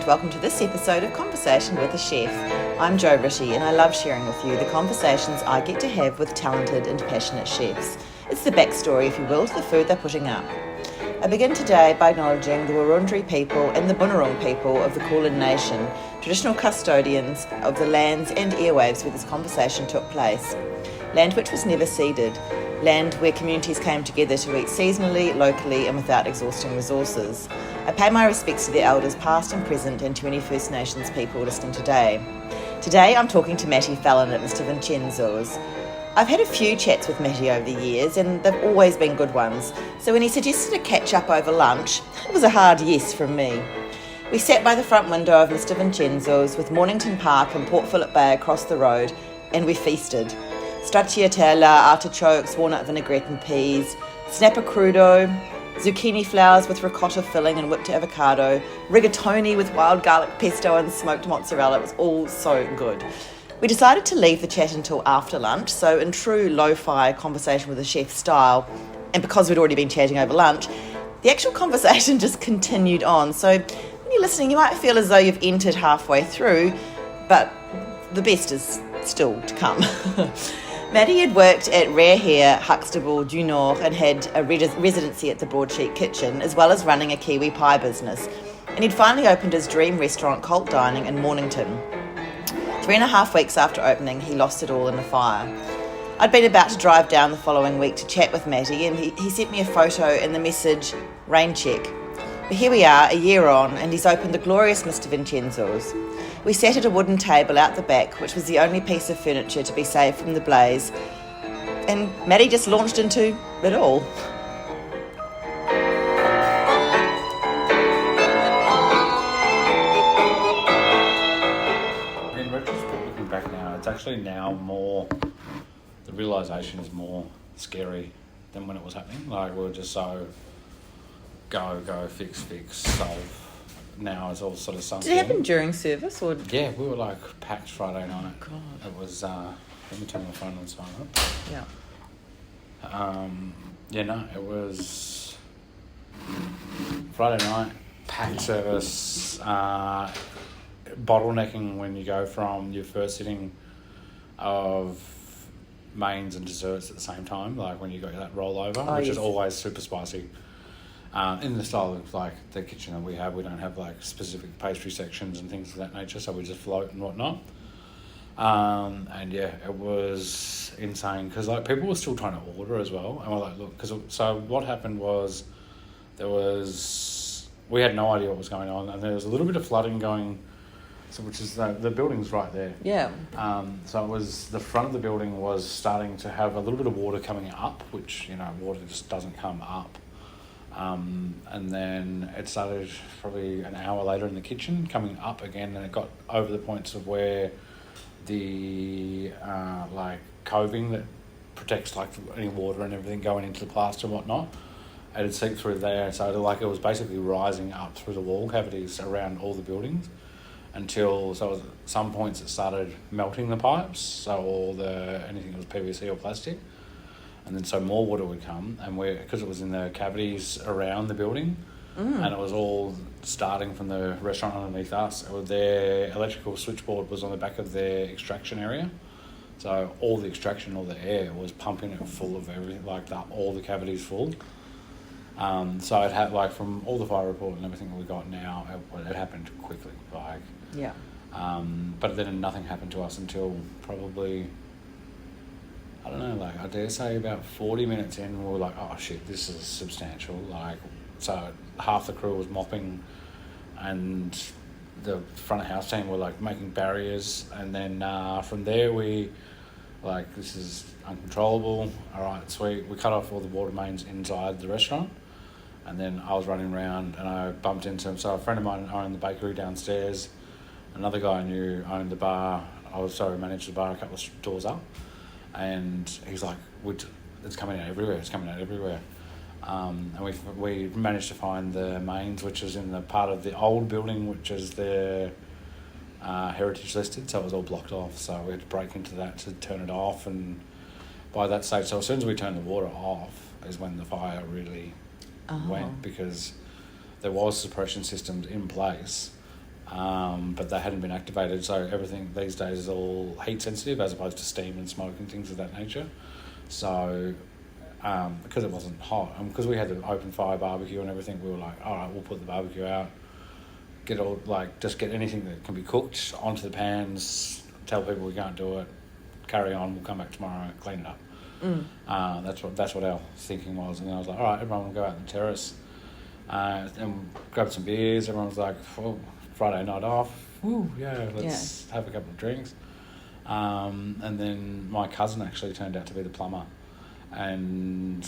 and welcome to this episode of Conversation with a Chef. I'm Jo Ritchie and I love sharing with you the conversations I get to have with talented and passionate chefs. It's the backstory, if you will, to the food they're putting up. I begin today by acknowledging the Wurundjeri people and the Bunurong people of the Kulin Nation, traditional custodians of the lands and airwaves where this conversation took place. Land which was never ceded, land where communities came together to eat seasonally, locally and without exhausting resources. I pay my respects to the elders past and present and to any First Nations people listening today. Today I'm talking to Matti Fallon at Mr Vincenzo's. I've had a few chats with Matti over the years and they've always been good ones, so when he suggested a catch up over lunch, it was a hard yes from me. We sat by the front window of Mr Vincenzo's with Mornington Park and Port Phillip Bay across the road and we feasted. Stracciatella, artichokes, walnut vinaigrette and peas, snapper crudo, zucchini flowers with ricotta filling and whipped avocado, rigatoni with wild garlic pesto and smoked mozzarella. It was all so good. We decided to leave the chat until after lunch, so in true lo-fi conversation with a chef style, and because we'd already been chatting over lunch, the actual conversation just continued on. So when you're listening, you might feel as though you've entered halfway through, but the best is still to come. Matti had worked at Rare Hare, Huxtable, DuNord and had a residency at the Broadsheet Kitchen, as well as running a Kiwi pie business. And he'd finally opened his dream restaurant, Colt Dining, in Mornington. 3.5 weeks after opening, he lost it all in a fire. I'd been about to drive down the following week to chat with Matti, and he sent me a photo and the message, Raincheck. But here we are, a year on, and he's opened the glorious Mr Vincenzo's. We sat at a wooden table out the back, which was the only piece of furniture to be saved from the blaze, and Matti just launched into it all. In retrospect, looking back now, it's actually now more, the realisation is more scary than when it was happening. Like, we were just so go, fix, solve. Now it's all sort of sunk. Did it happen during service or? Yeah, we were like packed Friday night. Oh, God. It was. Let me turn my phone on silent. Yeah. It was Friday night, packed service, bottlenecking when you go from your first sitting of mains and desserts at the same time, like when you got that rollover, which is always super spicy. In the style of like the kitchen that we have, we don't have like specific pastry sections and things of that nature, so we just float and whatnot. And yeah, it was insane because like people were still trying to order as well, and we're like, look, so what happened was we had no idea what was going on, and there was a little bit of flooding going. So which is the building's right there. Yeah. So it was the front of the building was starting to have a little bit of water coming up, which water just doesn't come up. And then it started probably an hour later in the kitchen, coming up again, and it got over the points of where the coving that protects like any water and everything going into the plaster and whatnot, it had seeped through there. So it was basically rising up through the wall cavities around all the buildings until at some points it started melting the pipes, so anything that was PVC or plastic. And then so more water would come, and because it was in the cavities around the building, and it was all starting from the restaurant underneath us. Their electrical switchboard was on the back of their extraction area, so all the extraction, all the air was pumping it full of everything, all the cavities full. So it had from all the fire report and everything we got now, it happened quickly. Yeah. But then nothing happened to us until probably, I don't know, I dare say about 40 minutes in, we were like, oh shit, this is substantial. So half the crew was mopping and the front of house team were making barriers. And then from there we, this is uncontrollable. All right, sweet. We cut off all the water mains inside the restaurant. And then I was running around and I bumped into him. So a friend of mine owned the bakery downstairs. Another guy I knew owned the bar. Managed the bar a couple of doors up. And he's like, it's coming out everywhere. And we managed to find the mains, which is in the part of the old building, which is the heritage listed, so it was all blocked off. So we had to break into that to turn it off. And by that stage, so as soon as we turned the water off, is when the fire really went, because there was suppression systems in place but they hadn't been activated. So everything these days is all heat sensitive as opposed to steam and smoke and things of that nature. So because it wasn't hot, and because we had the open fire barbecue and everything, we were like, all right, we'll put the barbecue out, just get anything that can be cooked onto the pans, tell people we can't do it, carry on, we'll come back tomorrow and clean it up. That's what our thinking was. And then I was like, all right, everyone will go out on the terrace and grab some beers. Everyone was like, oh, Friday night off, woo, let's have a couple of drinks. And then my cousin actually turned out to be the plumber and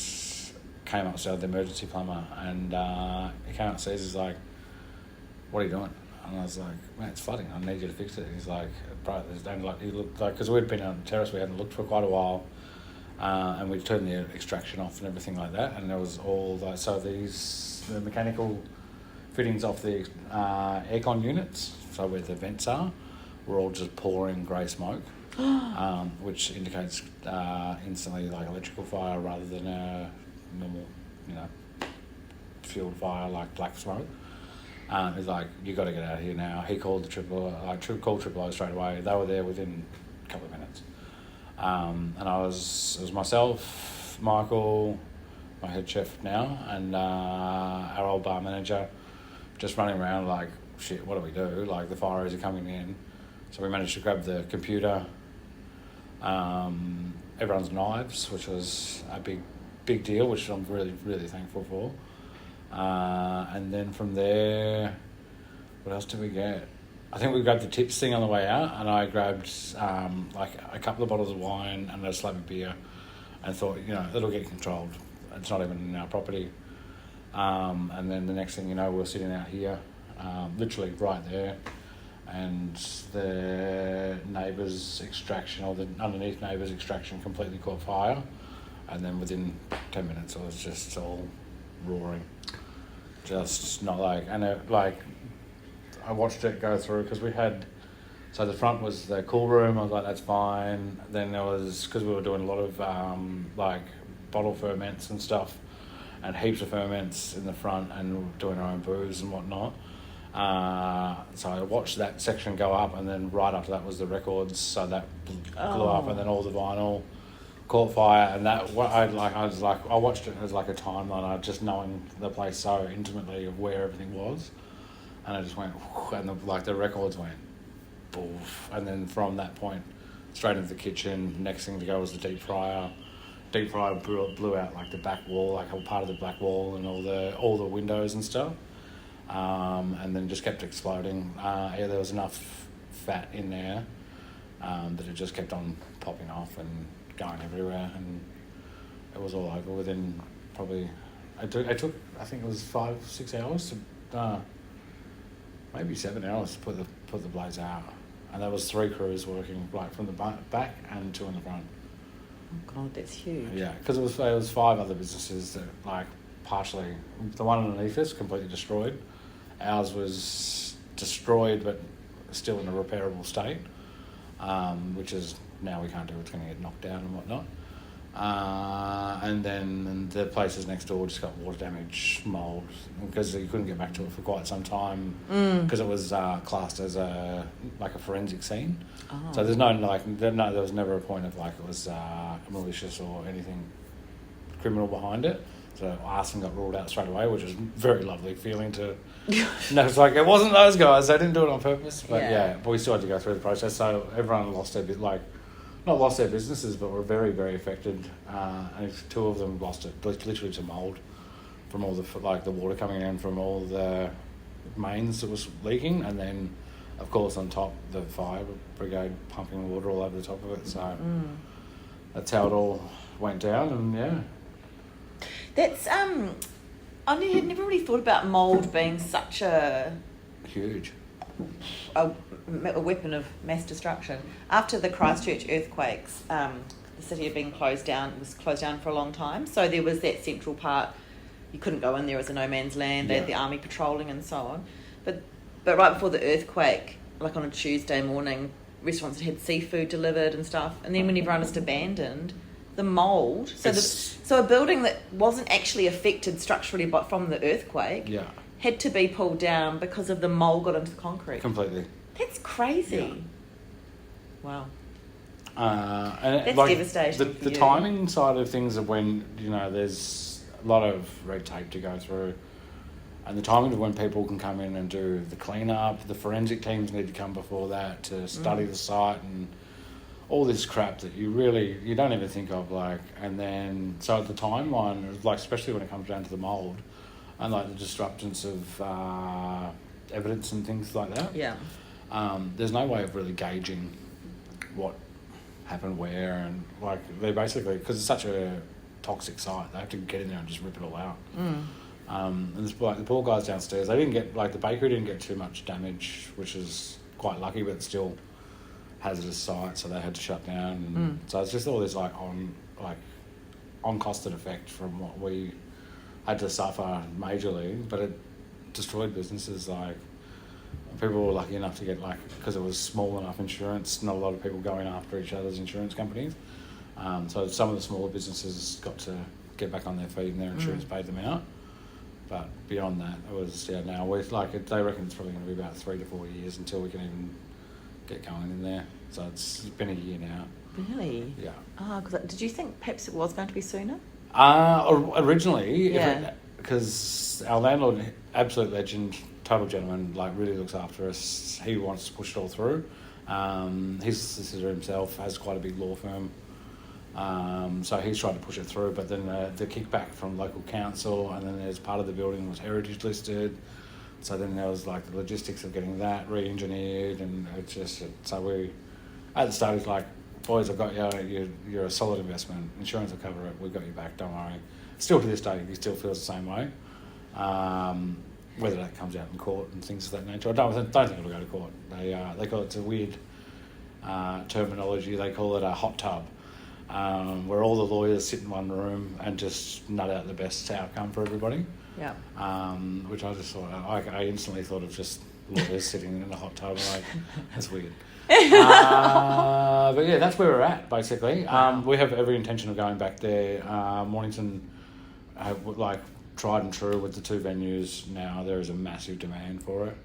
came upstairs, the emergency plumber, and he came upstairs, he's like, what are you doing? And I was like, man, it's flooding, I need you to fix it. He's like, bro, he looked like, because we'd been on the terrace, we hadn't looked for quite a while, and we'd turned the extraction off and everything like that, and there was all that, so the mechanical fittings off the aircon units, so where the vents are, were all just pouring grey smoke, which indicates instantly like electrical fire rather than a normal, fueled fire like black smoke. He's like, you got to get out of here now. He called called Triple O straight away. They were there within a couple of minutes. And it was myself, Michael, my head chef now, and our old bar manager, just running around like, shit, what do we do? Like, the fires are coming in. So we managed to grab the computer, everyone's knives, which was a big deal, which I'm really, really thankful for. And then from there, what else did we get? I think we grabbed the tips thing on the way out, and I grabbed like a couple of bottles of wine and a slab of beer, and thought, it'll get controlled. It's not even in our property. And then the next thing you know, we're sitting out here, literally right there, and the neighbour's extraction, or the underneath neighbour's extraction, completely caught fire, and then within 10 minutes it was just all roaring. Just not like, and I watched it go through, because we had, so the front was the cool room, I was like, that's fine. Then there was, because we were doing a lot of like bottle ferments and stuff, and heaps of ferments in the front, and doing our own booze and whatnot. So I watched that section go up, and then right after that was the records, so that blew up, and then all the vinyl caught fire, and that I watched it as like a timeline, just knowing the place so intimately of where everything was, and I just went, and the records went, boof, and then from that point straight into the kitchen. Next thing to go was the deep fryer. Deep fryer blew out like the back wall, like a part of the back wall, and all the windows and stuff. And then just kept exploding. There was enough fat in there that it just kept on popping off and going everywhere, and it was all over within probably. It took I think it was 5-6 hours to, maybe 7 hours to put the blaze out, and there was 3 crews working, like from the back and 2 in the front. Oh God, that's huge. Yeah, because it was 5 other businesses that, like, partially, the one underneath us completely destroyed. Ours was destroyed but still in a repairable state, which is now we can't do. It's going to get knocked down and whatnot. And then the places next door just got water damage, mould, because you couldn't get back to it for quite some time, because it was classed as a forensic scene. Oh. So there's there was never a point of like it was malicious or anything criminal behind it. So arson got ruled out straight away, which was a very lovely feeling to. No, it's like it wasn't those guys. They didn't do it on purpose. But we still had to go through the process. So everyone lost their not lost their businesses, but were very, very affected. And 2 of them lost it literally to mould from all the water coming in from all the mains that was leaking, and then of course on top the fire brigade pumping water all over the top of it. So that's how it all went down, and That's I had never really thought about mould being such a huge weapon of mass destruction. After the Christchurch earthquakes, the city had been closed down. It was closed down for a long time, so there was that central part. You couldn't go in there as a no man's land. They had the army patrolling and so on. But right before the earthquake, like on a Tuesday morning, restaurants had seafood delivered and stuff. And then when everyone was abandoned, the mould. So a building that wasn't actually affected structurally from the earthquake had to be pulled down because of the mould got into the concrete. Completely. That's crazy. Yeah. Wow. And That's like, devastation. The timing side of things of when, you know, there's a lot of red tape to go through, and the timing of when people can come in and do the cleanup, the forensic teams need to come before that to study the site and all this crap that you don't even think of, like. And then so the timeline, like, especially when it comes down to the mould and like the disruptions of evidence and things like that. Yeah. There's no way of really gauging what happened where, and like they basically, because it's such a toxic site, they have to get in there and just rip it all out. And this, like, the poor guys downstairs, they didn't get, like, the bakery didn't get too much damage, which is quite lucky, but still hazardous site, so they had to shut down. And so it's just all this on costed effect from what we had to suffer majorly, but it destroyed businesses. Like, people were lucky enough to get, like, because it was small enough insurance, not a lot of people going after each other's insurance companies. So some of the smaller businesses got to get back on their feet and their insurance paid them out. But beyond that, it was, now we're like, they reckon it's probably going to be about 3 to 4 years until we can even get going in there. So it's been a year now. Really? Yeah. Did you think perhaps it was going to be sooner? Originally, Yeah. because our landlord, absolute legend, total gentleman, like, really looks after us. He wants to push it all through. His solicitor himself has quite a big law firm. So he's trying to push it through, but then the kickback from local council, and then there's part of the building was heritage listed. So then there was, like, the logistics of getting that re-engineered, and it's just, so we, at the start, it's like, boys, I've got you, you're a solid investment, insurance will cover it, we've got you back, don't worry. Still to this day, he still feels the same way. Whether that comes out in court and things of that nature, I don't think it'll go to court. They call it, it's a weird terminology, they call it a hot tub, where all the lawyers sit in one room and just nut out the best outcome for everybody. Yeah. Which I just thought, I instantly thought of just lawyers sitting in a hot tub, like, that's weird. But yeah, that's where we're at, basically. We have every intention of going back there. Mornington, like, tried and true with the 2 venues now. There is a massive demand for it.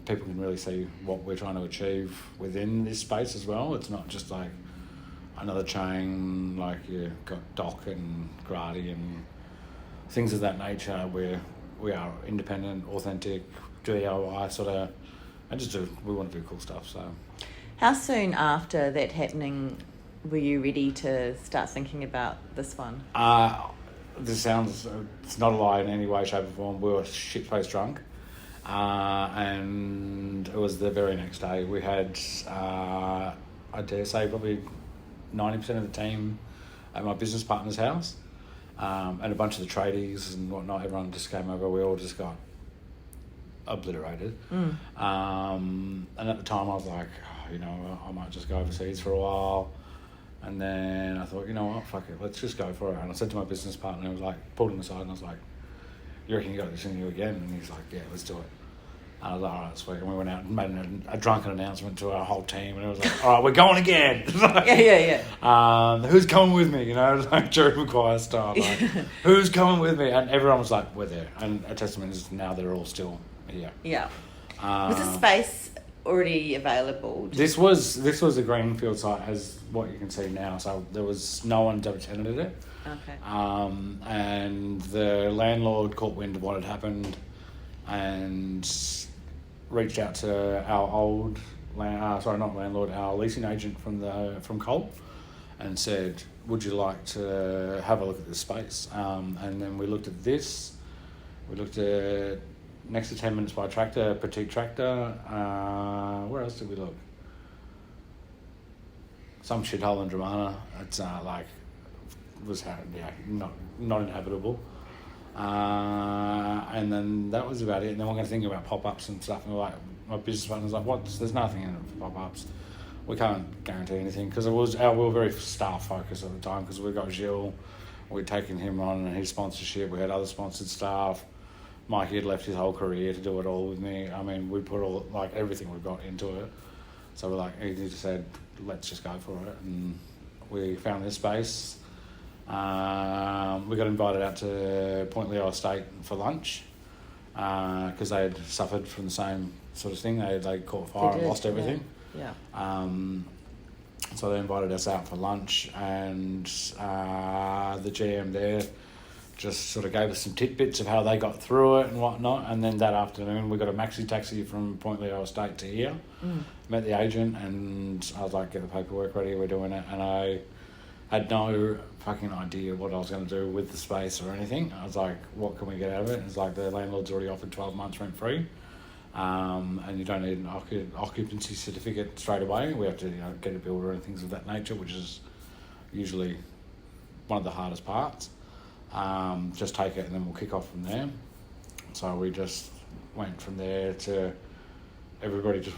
People can really see what we're trying to achieve within this space as well. It's not just like another chain, like you've got Doc and Grady and things of that nature, where we are independent, authentic, DIY sort of, and we want to do cool stuff. So, how soon after that happening were you ready to start thinking about this one? This sounds, it's not a lie in any way, shape or form. We were shit-faced drunk, and it was the very next day. We had, I dare say, probably 90% of the team at my business partner's house, and a bunch of the tradies and whatnot. Everyone just came over. We all just got obliterated. And at the time I was like, I might just go overseas for a while. And then I thought, you know what, fuck it, let's just go for it. And I said to my business partner, I was like, pulled him aside and I was like, you reckon you got this in you again? And he's like, yeah, let's do it. And I was like, all right, sweet. And we went out and made a drunken announcement to our whole team, and it was like, all right, we're going again. Like, yeah. Who's coming with me? Like Jerry Maguire style. Like, who's coming with me? And everyone was like, we're there. And a testament is now they're all still here. Yeah. Was the space already available? This was a greenfield site, as what you can see now. So there was no one ever tenanted it. Okay. And the landlord caught wind of what had happened and reached out to our old our leasing agent from Colt, and said, would you like to have a look at this space? And then we looked at this. We looked at next to 10 minutes by tractor, petite tractor. Where else did we look? Some shithole in Dramana. It's not inhabitable. And then that was about it. And then we're going to think about pop-ups and stuff. And my business partner's like, what? There's nothing in it for pop-ups. We can't guarantee anything, because we were very staff focused at the time, because we got Gilles, we'd taken him on and his sponsorship. We had other sponsored staff. Mikey had left his whole career to do it all with me. I mean, we put everything we've got into it. So we're like, he just said, let's just go for it. And we found this space. We got invited out to Point Leo Estate for lunch. because they had suffered from the same sort of thing. They caught fire and lost everything. Yeah. So they invited us out for lunch, and the GM there just sort of gave us some tidbits of how they got through it and whatnot. And then that afternoon we got a maxi taxi from Point Leo Estate to here, met the agent, and I was like, get the paperwork ready, we're doing it. And I had no fucking idea what I was going to do with the space or anything. I was like, what can we get out of it? And it's like, the landlord's already offered 12 months rent free, and you don't need an occupancy certificate straight away. We have to get a builder and things of that nature, which is usually one of the hardest parts. Just take it and then we'll kick off from there. So we just went from there to, everybody just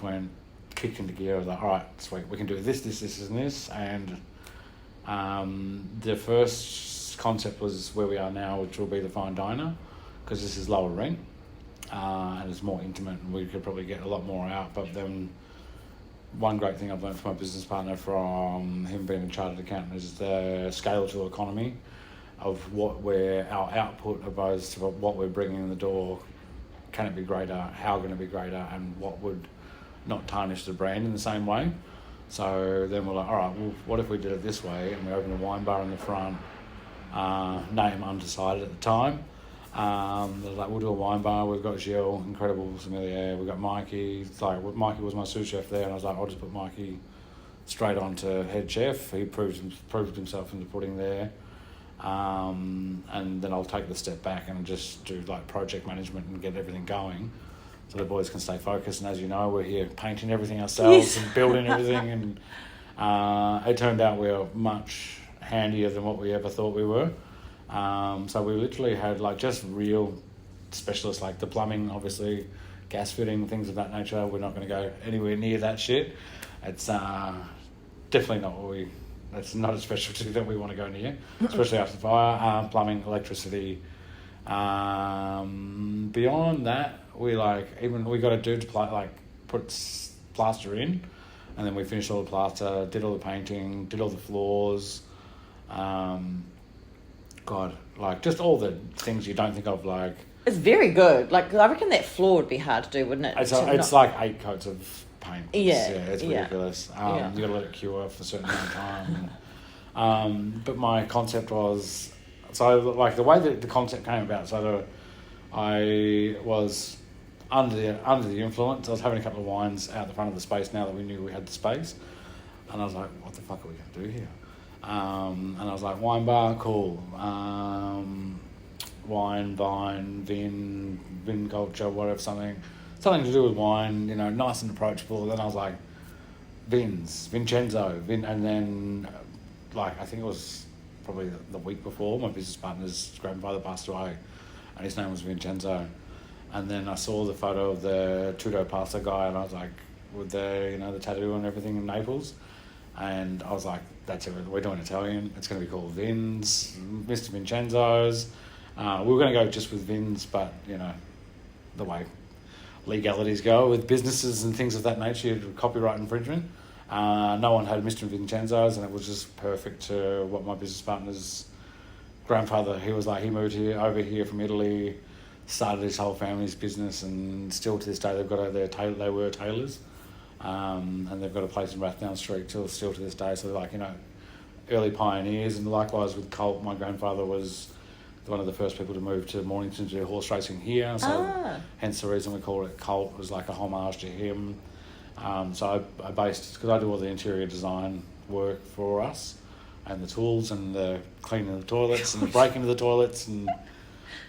kicked into gear. I was like, all right, sweet, we can do this, and this. And the first concept was where we are now, which will be the fine diner, because this is lower rent and it's more intimate, and we could probably get a lot more out. But then one great thing I've learned from my business partner, from him being a chartered accountant, is the scale to economy of our output opposed to what we're bringing in the door. Can it be greater? How can it be greater? And what would not tarnish the brand in the same way? So then we're like, all right, well, what if we did it this way? And we opened a wine bar in the front, name undecided at the time. They're like, we'll do a wine bar. We've got Gilles, incredible sommelier. We've got Mikey. It's like, Mikey was my sous chef there, and I was like, I'll just put Mikey straight on to head chef. He proved himself in the pudding there. And then I'll take the step back and just do like project management and get everything going, so the boys can stay focused. And as you know, we're here painting everything ourselves and building everything, and it turned out we were much handier than what we ever thought we were. So we literally had like just real specialists, like the plumbing, obviously, gas fitting, things of that nature. We're not going to go anywhere near that shit. It's definitely not what that's not a specialty that we want to go near, especially after the fire. Plumbing, electricity. Beyond that, we got a dude to put plaster in, and then we finished all the plaster, did all the painting, did all the floors. Just all the things you don't think of, like. It's very good. Like, I reckon that floor would be hard to do, wouldn't it? It's like 8 coats of paint. It's Yeah. ridiculous. You got to let it cure for a certain amount of time. But my concept was, so like the way that the concept came about. So I was under the influence. I was having a couple of wines out the front of the space now that we knew we had the space, and I was like, what the fuck are we going to do here? And I was like, wine bar, cool. Wine, vine, vin culture, whatever, something to do with wine, nice and approachable. Then I was like, Vincenzo, and then I think it was probably the week before, my business partner's grandfather passed away, and his name was Vincenzo. And then I saw the photo of the Crudo pasta guy, and I was like, with the the tattoo and everything in Naples, and I was like, that's it, we're doing Italian. It's going to be called Vins, Mr Vincenzo's. We were going to go just with Vins, but the way legalities go with businesses and things of that nature, copyright infringement. No one had Mr Vincenzo's, and it was just perfect to what my business partner's grandfather, he moved over here from Italy, started his whole family's business, and still to this day they've got they were tailors, and they've got a place in Rathdown Street still to this day. So they're early pioneers. And likewise with Colt, my grandfather was one of the first people to move to Mornington to do horse racing here. So hence the reason we call it Colt, was like a homage to him. So I based, because I do all the interior design work for us, and the tools and the cleaning the toilets and the breaking of the toilets and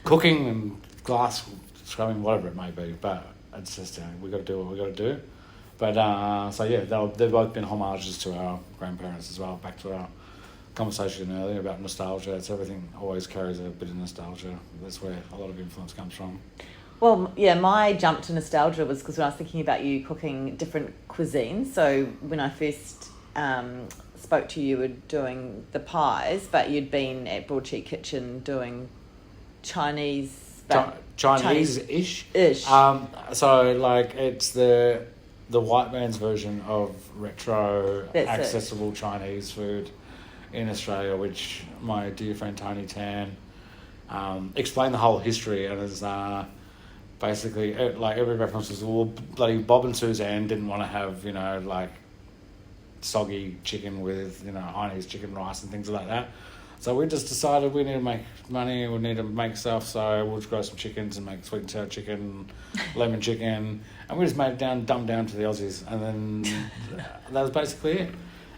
cooking and glass scrubbing, whatever it may be. But it's just, we've got to do what we've got to do. But they've both been homages to our grandparents as well, back to our conversation earlier about nostalgia. It's everything always carries a bit of nostalgia. That's where a lot of influence comes from. Well, yeah, my jump to nostalgia was because when I was thinking about you cooking different cuisines. So when I first spoke to you, you were doing the pies, but you'd been at Broadsheet Kitchen doing Chinese... Chinese-ish. So, it's the white man's version of retro, accessible Chinese food in Australia, which my dear friend Tony Tan explained the whole history, and is basically, like every reference was, well, bloody Bob and Suzanne didn't want to have, you know, like soggy chicken with, you know, Chinese chicken rice and things like that. So we just decided we need to make money, we need to make stuff, so we'll just grow some chickens and make sweet and sour chicken, lemon chicken, and we just made it dumbed down to the Aussies, and then that was basically it.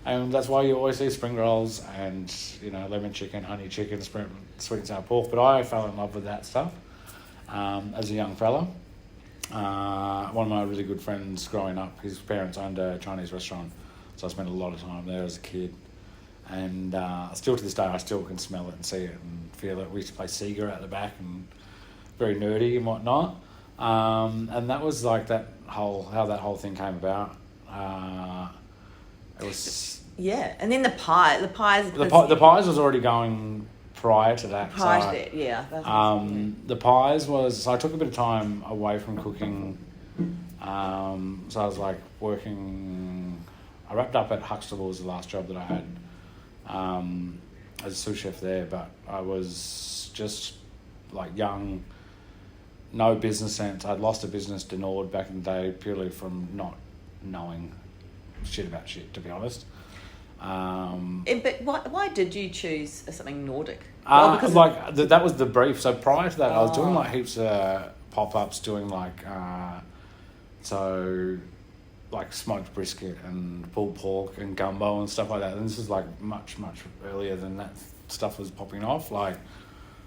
And that's why you always see spring rolls and, you know, lemon chicken, honey chicken, sweet and sour pork. But I fell in love with that stuff as a young fella. One of my really good friends growing up, his parents owned a Chinese restaurant, so I spent a lot of time there as a kid. And still to this day, I still can smell it and see it and feel it. We used to play Sega out the back and very nerdy and whatnot. And that was like how that whole thing came about. It was... Yeah, and then the pies. The pies was already going prior to that. Prior to that, yeah. The pies was... So I took a bit of time away from cooking. So I was like working... I wrapped up at Huxtable was the last job that I had. As a sous chef there, but I was just like young, no business sense. I'd lost a business, DuNord, back in the day purely from not knowing shit about shit, to be honest. But why did you choose something Nordic? Because that was the brief. So prior to that, I was doing like heaps of pop-ups, doing like like smoked brisket and pulled pork and gumbo and stuff like that. And this is like much, much earlier than that stuff was popping off. Like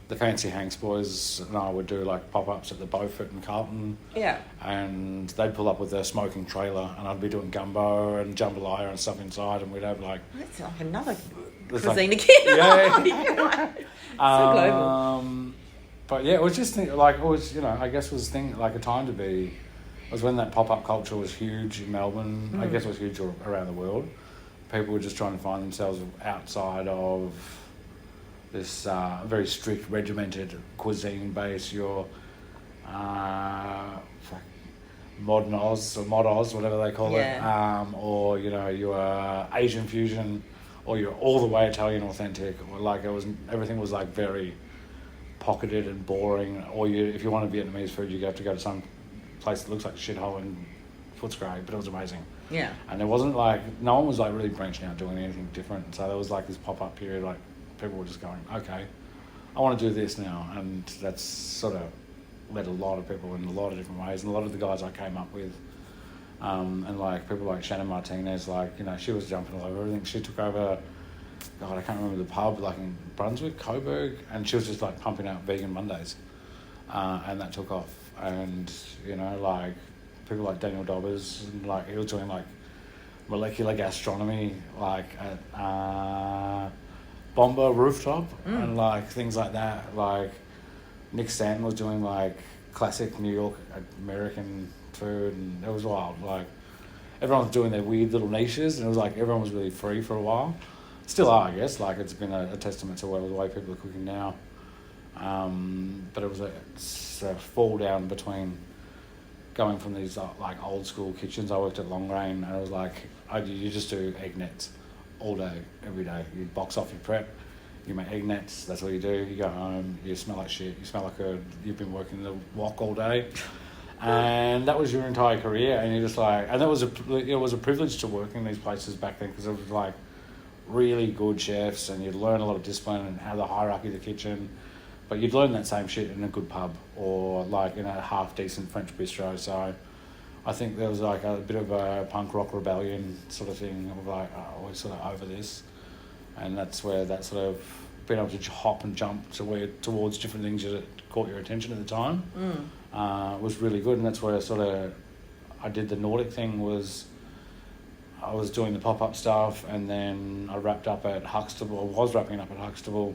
the Fancy Hanks boys and I would do like pop-ups at the Beaufort and Carlton. Yeah. And they'd pull up with their smoking trailer and I'd be doing gumbo and jambalaya and stuff inside, and we'd have like... That's like another cuisine again. Yeah. So global. But yeah, it was just like, it was, you know, I guess was like a time to be... It was when that pop-up culture was huge in Melbourne. I guess it was huge around the world. People were just trying to find themselves outside of this very strict, regimented cuisine base. Your modern Oz or mod Oz, whatever they call it, or you know, your Asian fusion, or you're all the way Italian authentic. Or like everything was like very pocketed and boring. Or if you wanted Vietnamese food, you have to go to some place that looks like a shithole in Footscray, but it was amazing. Yeah. And there wasn't like, no one was like really branching out doing anything different. So there was like this pop-up period, like people were just going, okay, I want to do this now. And that's sort of led a lot of people in a lot of different ways. And a lot of the guys I came up with, and like people like Shannon Martinez, like, you know, she was jumping all over everything. She took over, God, I can't remember the pub, like in Brunswick, Coburg, and she was just like pumping out vegan Mondays. And that took off. And, you know, like people like Daniel Dobbers, and like he was doing like molecular gastronomy, like at Bomba Rooftop and like things like that. Like Nick Stanton was doing like classic New York American food, and it was wild. Like everyone was doing their weird little niches, and it was like everyone was really free for a while. Still are, I guess. Like it's been a testament to the way people are cooking now. But it was a fall down between going from these like old school kitchens. I worked at Longrain, and it was like you just do egg nets all day, every day. You box off your prep, you make egg nets. That's all you do. You go home, you smell like shit. You smell like you've been working the wok all day, and that was your entire career. And you're just like, and it was a privilege to work in these places back then, because it was like really good chefs, and you'd learn a lot of discipline and how the hierarchy of the kitchen. But you'd learn that same shit in a good pub or like in a half-decent French bistro. So I think there was like a bit of a punk rock rebellion sort of thing of like, oh, we're sort of over this. And that's where that sort of being able to hop and jump towards different things that caught your attention at the time was really good. And that's where I did the Nordic thing. I was doing the pop-up stuff, and then I wrapped up at Huxtable. I was wrapping up at Huxtable,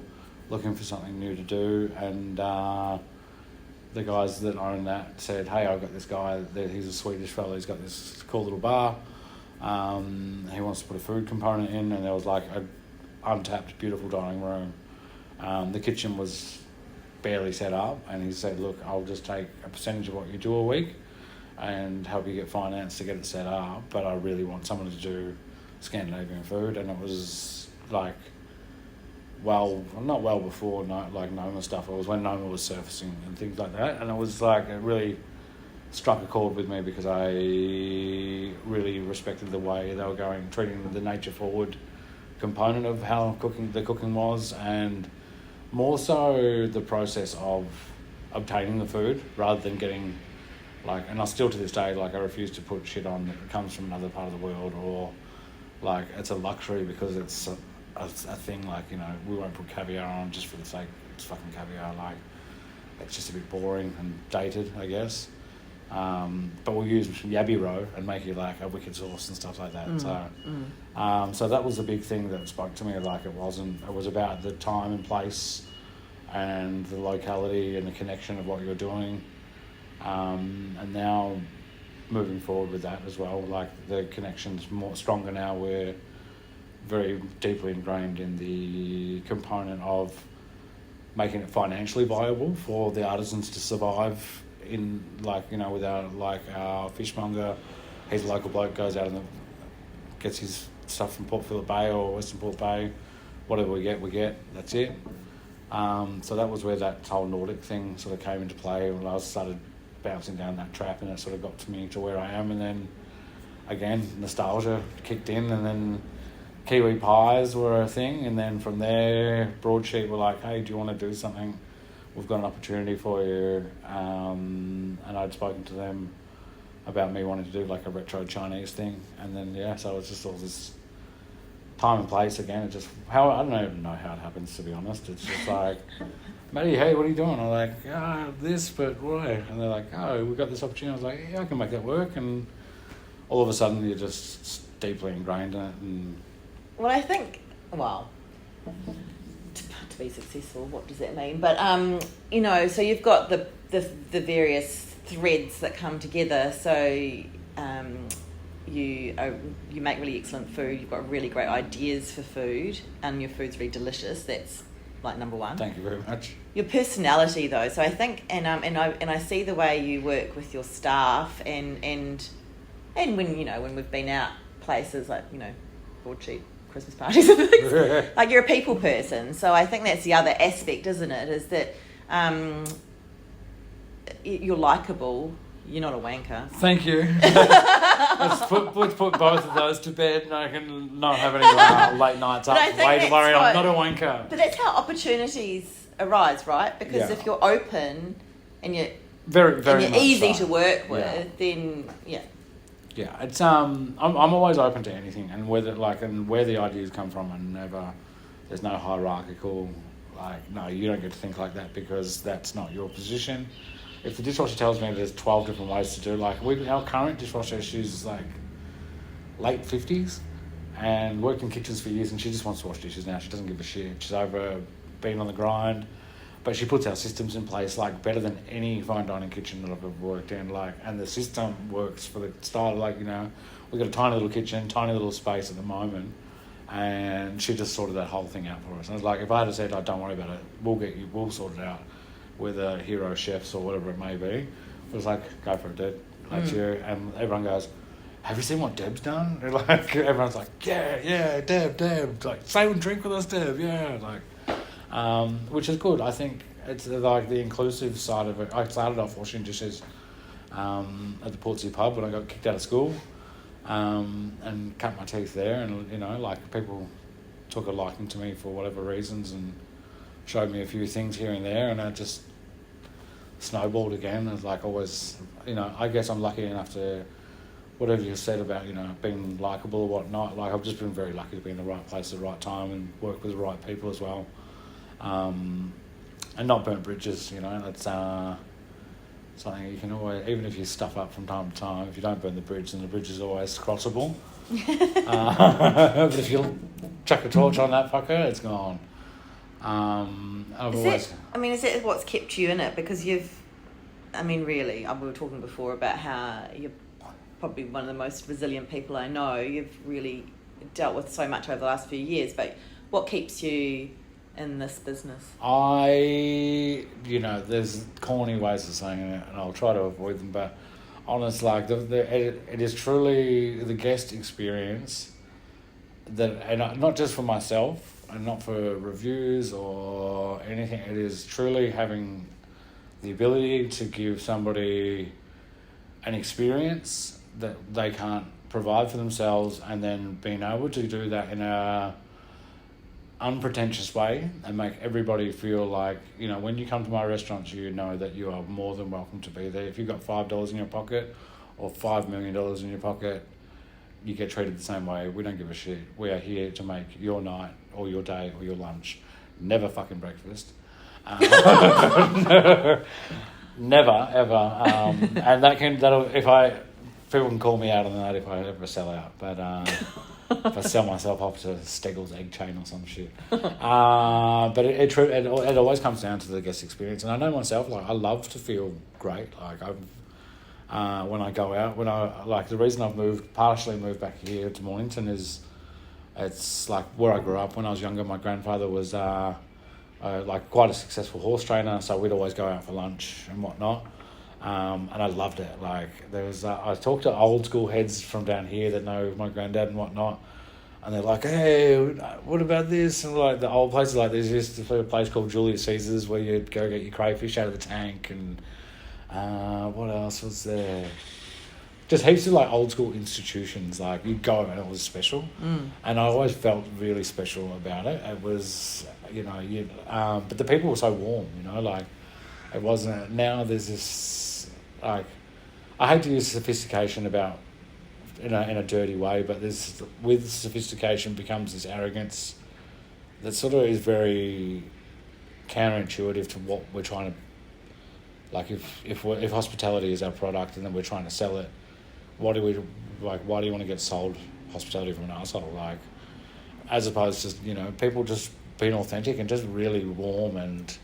looking for something new to do, and the guys that own that said, hey, I've got this guy, he's a Swedish fellow, he's got this cool little bar, he wants to put a food component in, and there was like an untapped, beautiful dining room. The kitchen was barely set up, and he said, look, I'll just take a percentage of what you do a week and help you get finance to get it set up, but I really want someone to do Scandinavian food. And it was like not well before Noma stuff. It was when Noma was surfacing and things like that, and it was like it really struck a chord with me because I really respected the way they were treating the nature forward component of how the cooking was, and more so the process of obtaining the food rather than getting and I still to this day I refuse to put shit on that comes from another part of the world, or it's a luxury because it's a thing, we won't put caviar on just for the sake it's fucking caviar. It's just a bit boring and dated, I guess. But we'll use yabby roe and make it a wicked sauce and stuff like that. So that was the big thing that spoke to me. It was about the time and place and the locality and the connection of what you're doing. And now moving forward with that as well, the connection's more stronger now. We're very deeply ingrained in the component of making it financially viable for the artisans to survive in with our fishmonger. He's a local bloke, goes out and gets his stuff from Port Phillip Bay or Western Port Bay. Whatever we get, that's it. So that was where that whole Nordic thing sort of came into play when I started bouncing down that trap, and it sort of got to me to where I am. And then again, nostalgia kicked in, and then Kiwi pies were a thing, and then from there Broadsheet were like, hey, do you want to do something? We've got an opportunity for you. And I'd spoken to them about me wanting to do a retro Chinese thing, and then so it's just all this time and place again. It just I don't even know how it happens, to be honest. It's just Matty, hey, what are you doing? I'm this, but why? And they're like, oh, we've got this opportunity. I was like, yeah, I can make that work. And all of a sudden you're just deeply ingrained in it. And well, I think, to be successful, what does that mean? But so you've got the various threads that come together. So you make really excellent food. You've got really great ideas for food, and your food's really delicious. That's number one. Thank you very much. Your personality, though. So I think, and I see the way you work with your staff, and when when we've been out places Broadsheet Christmas parties and things, you're a people person. So I think that's the other aspect, isn't it? Is that you're likable. You're not a wanker. Thank you. Let's put both of those to bed, and I can not have any late nights up late tomorrow. I'm not a wanker. But that's how opportunities arise, right? Because if you're open and you're very, very and you're easy to work with, then yeah, it's I'm always open to anything, and where the ideas come from, and there's no hierarchical no, you don't get to think like that because that's not your position. If the dishwasher tells me there's 12 different ways to do, our current dishwasher, she's late 50s and worked in kitchens for years, and she just wants to wash dishes now. She doesn't give a shit. She's over being on the grind, but she puts our systems in place better than any fine dining kitchen that I've ever worked in. And the system works for the style. We've got a tiny little kitchen, tiny little space at the moment, and she just sorted that whole thing out for us. And it's if I had said, "Oh, don't worry about it. We'll sort it out." With hero chefs or whatever it may be, it was go for it, dude. That's you. And everyone goes, have you seen what Deb's done? Everyone's yeah, Deb. Stay and drink with us, Deb. Yeah, which is good. I think it's the inclusive side of it. I started off washing dishes at the Portsea pub when I got kicked out of school, and cut my teeth there. And people took a liking to me for whatever reasons and showed me a few things here and there, and I just snowballed again. It's always, I guess I'm lucky enough to, whatever you said about, being likeable or whatnot, I've just been very lucky to be in the right place at the right time and work with the right people as well. And not burn bridges, that's something you can always, even if you stuff up from time to time, if you don't burn the bridge, then the bridge is always crossable. But if you chuck a torch on that fucker, it's gone. Is it what's kept you in it? Because we were talking before about how you're probably one of the most resilient people I know. You've really dealt with so much over the last few years, but what keeps you in this business? There's corny ways of saying it, and I'll try to avoid them, but honestly, it is truly the guest experience that, and not just for myself, and not for reviews or anything. It is truly having the ability to give somebody an experience that they can't provide for themselves, and then being able to do that in a unpretentious way and make everybody feel like, you know, when you come to my restaurants, you know that you are more than welcome to be there. If you've got $5 in your pocket or $5 million in your pocket, you get treated the same way. We don't give a shit. We are here to make your night or your day or your lunch. Never fucking breakfast. Never, ever. And people can call me out on that if I ever sell out. But if I sell myself off to Steggles Egg Chain or some shit. But it always comes down to the guest experience. And I know myself, like, I love to feel great. Like, when I go out, the reason I've partially moved back here to Mornington is it's like where I grew up. When I was younger, my grandfather was like quite a successful horse trainer, so we'd always go out for lunch and whatnot. And I loved it. Like, there was, I talked to old school heads from down here that know my granddad and whatnot, and they're like, "Hey, what about this?" And like the old places, like there's just a place called Julius Caesar's where you'd go get your crayfish out of the tank, and what else was there? Just heaps of like old school institutions. Like, you'd go and it was special, and I always felt really special about it. It was, you know, but the people were so warm, you know, like it wasn't. Now there's this, like, I hate to use sophistication about in a dirty way, but there's, with sophistication becomes this arrogance that sort of is very counterintuitive to what we're trying to. Like, if hospitality is our product and then we're trying to sell it, why do you want to get sold hospitality from an arsehole? Like, as opposed to, you know, people just being authentic and just really warm, and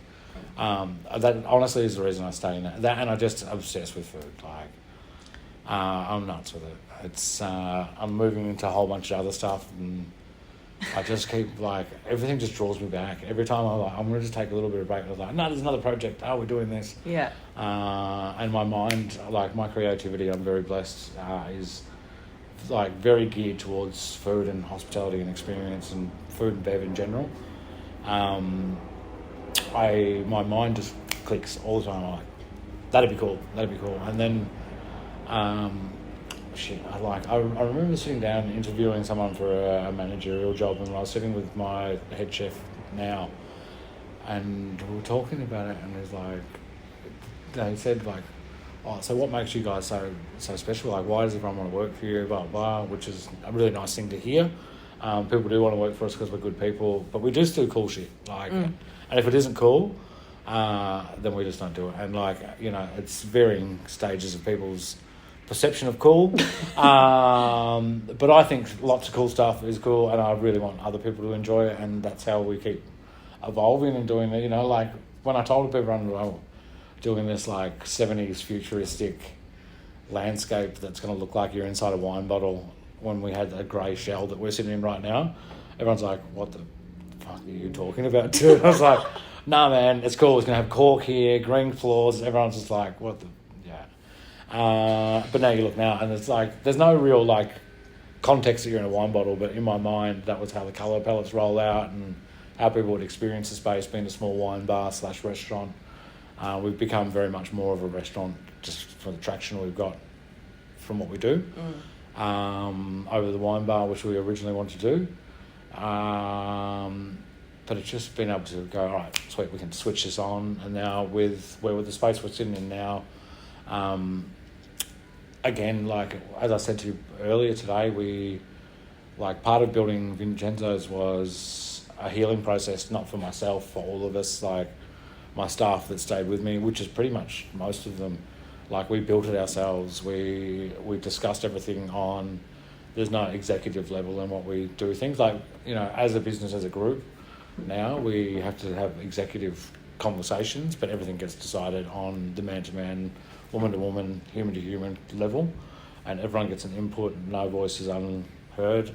that honestly is the reason I stay in that, and I'm just obsessed with food. Like, I'm nuts with it. It's I'm moving into a whole bunch of other stuff, and I just keep, like, everything just draws me back. Every time I'm going to just take a little bit of break. I was like, no, there's another project. Oh, we're doing this. Yeah. And my mind, like, my creativity, I'm very blessed, is, like, very geared towards food and hospitality and experience and food and bev in general. My mind just clicks all the time. I'm like, that'd be cool. And then, I remember sitting down interviewing someone for a managerial job, and I was sitting with my head chef now, and we were talking about it, and he's like, they said, like, oh, so what makes you guys so special? Like, why does everyone want to work for you? Blah, blah, which is a really nice thing to hear. People do want to work for us because we're good people, but we just do cool shit. Like, and if it isn't cool, then we just don't do it. And, like, you know, it's varying stages of people's perception of cool. But I think lots of cool stuff is cool, and I really want other people to enjoy it, and that's how we keep evolving and doing it. You know, like, when I told people I'm doing this, like, 70s futuristic landscape that's going to look like you're inside a wine bottle, when we had a grey shell that we're sitting in right now, everyone's like, what the fuck are you talking about, dude? I was like, nah, man, it's cool. It's going to have cork here, green floors. Everyone's just like, what the... but now you look now, and it's like, there's no real, like, context that you're in a wine bottle, but in my mind, that was how the colour palettes roll out and how people would experience the space, being a small wine bar / restaurant. We've become very much more of a restaurant just for the traction we've got from what we do. Over the wine bar, which we originally wanted to do. But it's just been able to go, all right, sweet, we can switch this on. And now with the space we're sitting in now, again, like, as I said to you earlier today, we, like, part of building Vincenzo's was a healing process, not for myself, for all of us, like my staff that stayed with me, which is pretty much most of them. Like, we built it ourselves. We discussed everything on, there's no executive level in what we do. Things like, you know, as a business, as a group, now we have to have executive conversations, but everything gets decided on the man-to-man, woman-to-woman, human-to-human level, and everyone gets an input. No voice is unheard,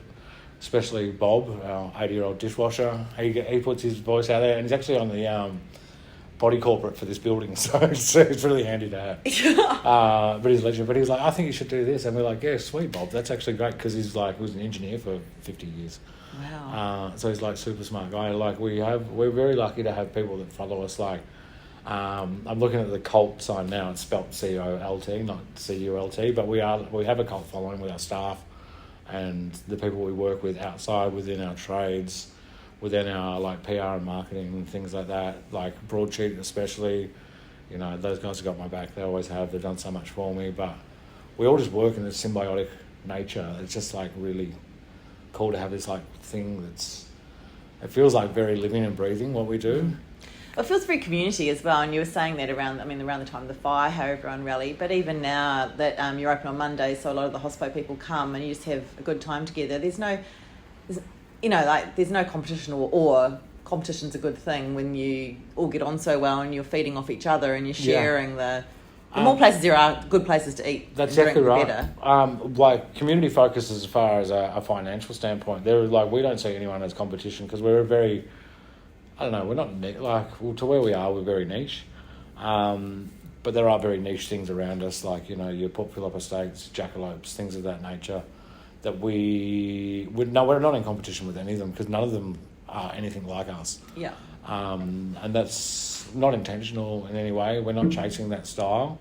especially Bob, our 80-year-old dishwasher. He puts his voice out there, and he's actually on the body corporate for this building, so it's really handy to have. But he's legend. But he's like, I think you should do this, and we're like, yeah, sweet, Bob, that's actually great, because he's like, he was an engineer for 50 years. Wow. So he's like super smart guy. Like we're very lucky to have people that follow us. Like I'm looking at the Colt sign now. It's spelt C-O-L-T, not C-U-L-T. But we have a cult following with our staff and the people we work with outside within our trades, within our like PR and marketing and things like that. Like Broadsheet especially, you know, those guys have got my back. They always have. They've done so much for me. But we all just work in this symbiotic nature. It's just like really cool to have this like thing it feels like very living and breathing what we do. It feels very community as well, and you were saying that around the time of the fire, how everyone rallied, but even now that you're open on Mondays, so a lot of the hospo people come and you just have a good time together. There's no competition or competition's a good thing when you all get on so well and you're feeding off each other and you're sharing the more places there are good places to eat. That's and exactly drink, right. the better. Like community focus as far as a financial standpoint, we don't see anyone as competition because we're very, I don't know, we're not to where we are, we're very niche. But there are very niche things around us, like, you know, your Port Phillip estates, jackalopes, things of that nature, that we're not in competition with any of them because none of them are anything like us. Yeah. And that's not intentional in any way. We're not chasing that style.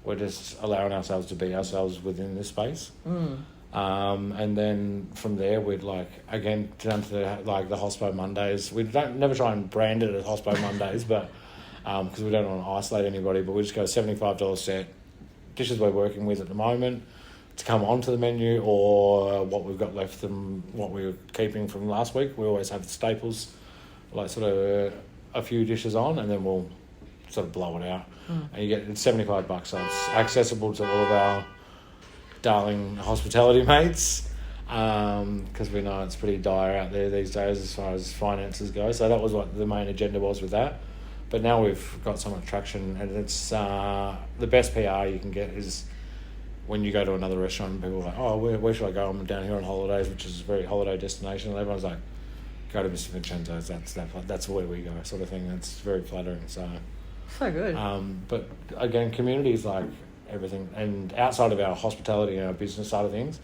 We're just allowing ourselves to be ourselves within this space. And then from there, we'd again down to the Hospo Mondays. We never try and brand it as Hospo Mondays, but because we don't want to isolate anybody. But we just go $75 set dishes we're working with at the moment to come onto the menu, or what we've got left from what we were keeping from last week. We always have the staples, like sort of a few dishes on, and then we'll sort of blow it out. And you get it's $75, so it's accessible to all of our darling hospitality mates, because we know it's pretty dire out there these days as far as finances go. So that was what the main agenda was with that. But now we've got so much traction, and it's the best PR you can get is when you go to another restaurant and people are like, oh, where should I go? I'm down here on holidays, which is a very holiday destination, and everyone's like, go to Mr Vincenzo's, that's where we go, sort of thing. That's very flattering. So good. But again, community is like everything, and outside of our hospitality and our business side of things,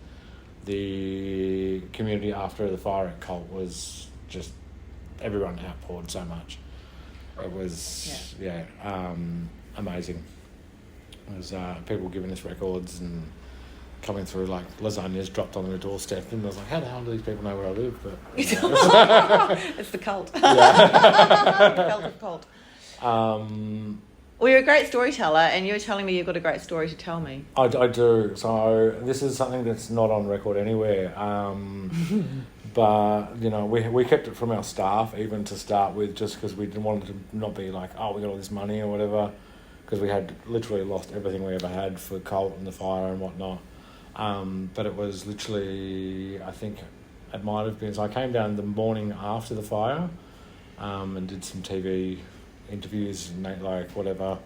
the community after the fire at Colt was just everyone outpoured so much. It was amazing. It was people giving us records and coming through like lasagnas dropped on the doorstep, and I was like, how the hell do these people know where I live? But it's the cult. Yeah. The cult of Colt. Well, you're a great storyteller, and you were telling me you've got a great story to tell me. I do. So this is something that's not on record anywhere. But, you know, we kept it from our staff even to start with, just because we didn't want it to not be like, oh, we got all this money or whatever, because we had literally lost everything we ever had for Colt and the fire and whatnot. But it was literally, I think it might have been, so I came down the morning after the fire and did some TV interviews and like whatever,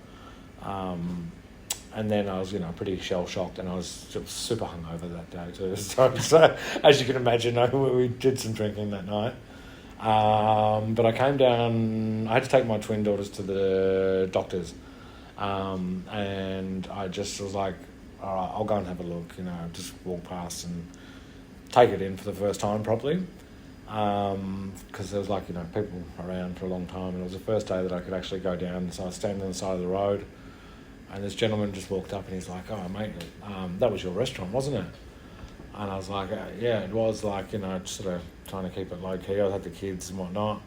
and then I was, you know, pretty shell shocked, and I was super hungover that day too. So as you can imagine, we did some drinking that night. But I came down. I had to take my twin daughters to the doctors, and I just was like, all right, I'll go and have a look. You know, just walk past and take it in for the first time properly. Because there was like, you know, people around for a long time, and it was the first day that I could actually go down. So I was standing on the side of the road, and this gentleman just walked up and he's like, oh mate, that was your restaurant, wasn't it? And I was like, yeah, it was, like, you know, just sort of trying to keep it low key. I had the kids and whatnot.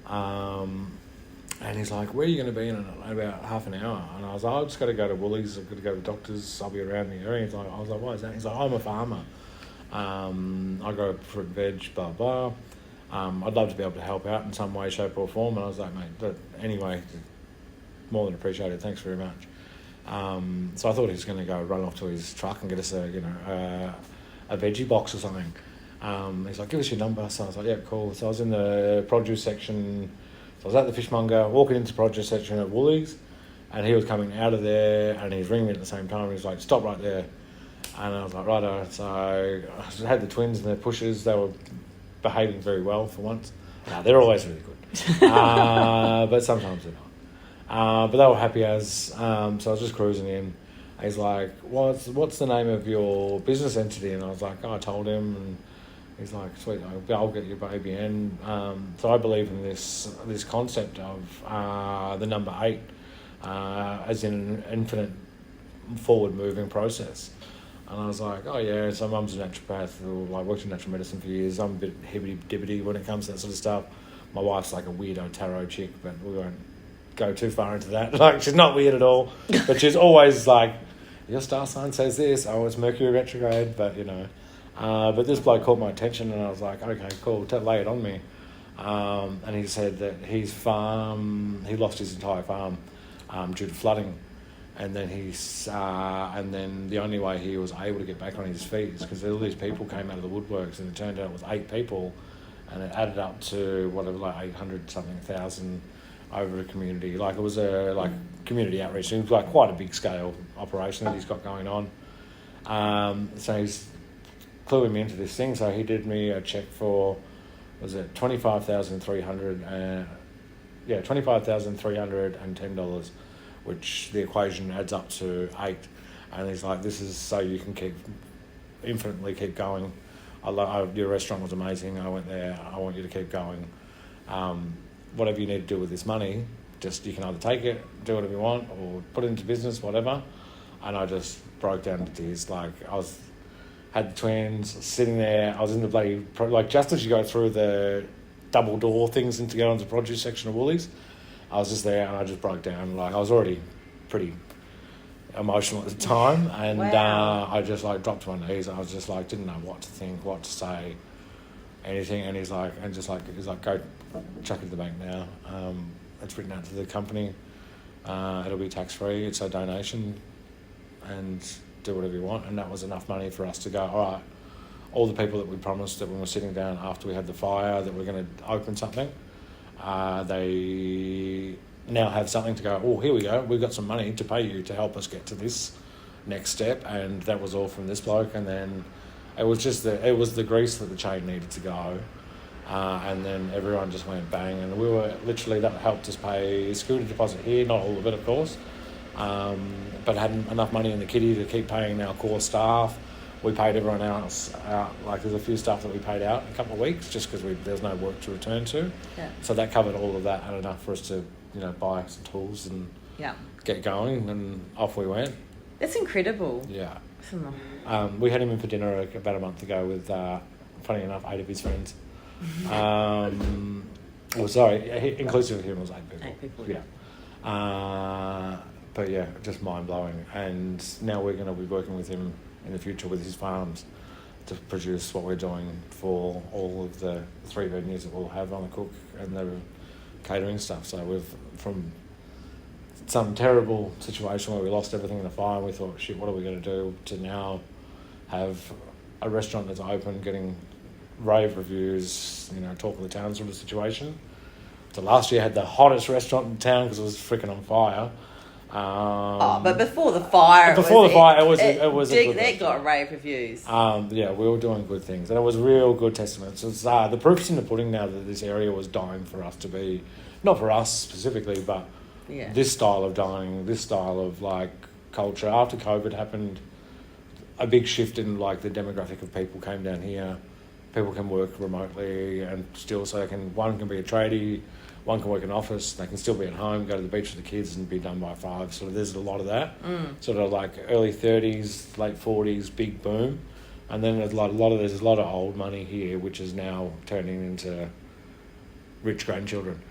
And he's like, where are you going to be in about half an hour? And I was like, I've just got to go to Woolies, I've got to go to the doctors, I'll be around the area. I was like, why is that? He's like, I'm a farmer. I grow fruit and veg, blah, blah. I'd love to be able to help out in some way, shape or form. And I was like, mate, but anyway, more than appreciated. Thanks very much. So I thought he was going to go run off to his truck and get us a veggie box or something. He's like, give us your number. So I was like, yeah, cool. So I was in the produce section. So I was at the fishmonger, walking into the produce section at Woolies, and he was coming out of there, and he was ringing me at the same time. He was like, stop right there. And I was like, righto. So I had the twins and their pushers. They were behaving very well for once. No, they're always really good. But sometimes they're not. But they were happy as. So I was just cruising in. He's like, what's the name of your business entity? And I was like, I told him, and he's like, sweet, I'll get your baby in. So I believe in this concept of the number 8 as in an infinite forward-moving process. And I was like, oh yeah, so mum's a naturopath, or worked in natural medicine for years. I'm a bit hibbity-dibbity when it comes to that sort of stuff. My wife's like a weirdo tarot chick, but we won't go too far into that. Like, she's not weird at all, but she's always like, your star sign says this, oh, it's Mercury retrograde, but but this bloke caught my attention, and I was like, okay, cool, lay it on me. And he said that he lost his entire farm due to flooding, and then and then the only way he was able to get back on his feet is because all these people came out of the woodworks, and it turned out it was 8 people, and it added up to whatever, like 800,000 over a community. Like, it was a community outreach. It was like quite a big scale operation that he's got going on. So he's cluing me into this thing. So he did me a check for, was it $25,300? $25,310, which the equation adds up to 8. And he's like, this is so you can infinitely keep going. Your restaurant was amazing. I went there. I want you to keep going. Whatever you need to do with this money, just you can either take it, do whatever you want, or put it into business, whatever. And I just broke down to tears. Like, had the twins sitting there. I was in the bloody, just as you go through the double door things and to go into the produce section of Woolies, I was just there and I just broke down. Like, I was already pretty emotional at the time, and wow. I just dropped to my knees. I was just didn't know what to think, what to say, anything. And he's like, go chuck it to the bank now. It's written out to the company. It'll be tax free. It's a donation, and do whatever you want. And that was enough money for us to go, all right, all the people that we promised that when we were sitting down after we had the fire that we're going to open something, they now have something to go, oh, here we go, we've got some money to pay you to help us get to this next step. And that was all from this bloke. And then it was the grease that the chain needed to go. And then everyone just went bang, and we were literally, that helped us pay security deposit here, not all of it, of course, but had enough money in the kitty to keep paying our core staff. We paid everyone else out. Like, there's a few staff that we paid out in a couple of weeks just because there's no work to return to. Yeah. So that covered all of that and enough for us to buy some tools and get going, and off we went. That's incredible. Yeah. We had him in for dinner about a month ago with, funny enough, 8 of his friends. Inclusive of him was 8 people. 8 people. Yeah. But yeah, just mind blowing. And now we're going to be working with him in the future with his farms to produce what we're doing for all of the 3 venues that we'll have on the cook and the catering stuff. So we've, from some terrible situation where we lost everything in the fire, and we thought, shit, what are we going to do, to now have a restaurant that's open, getting rave reviews, talk of the town sort of situation. So last year had the hottest restaurant in town because it was freaking on fire. But before the fire, it was that got rave reviews. Yeah, we were doing good things, and it was real good testaments. It's the proof's in the pudding now that this area was dying for us to be, not for us specifically, but this style of dining, this style of culture. After COVID happened, a big shift in the demographic of people came down here. People can work remotely and still, so one can be a tradie, one can work in an office, they can still be at home, go to the beach with the kids and be done by 5. So there's a lot of that. Sort of early 30s, late 40s, big boom. And then there's a lot of old money here, which is now turning into rich grandchildren,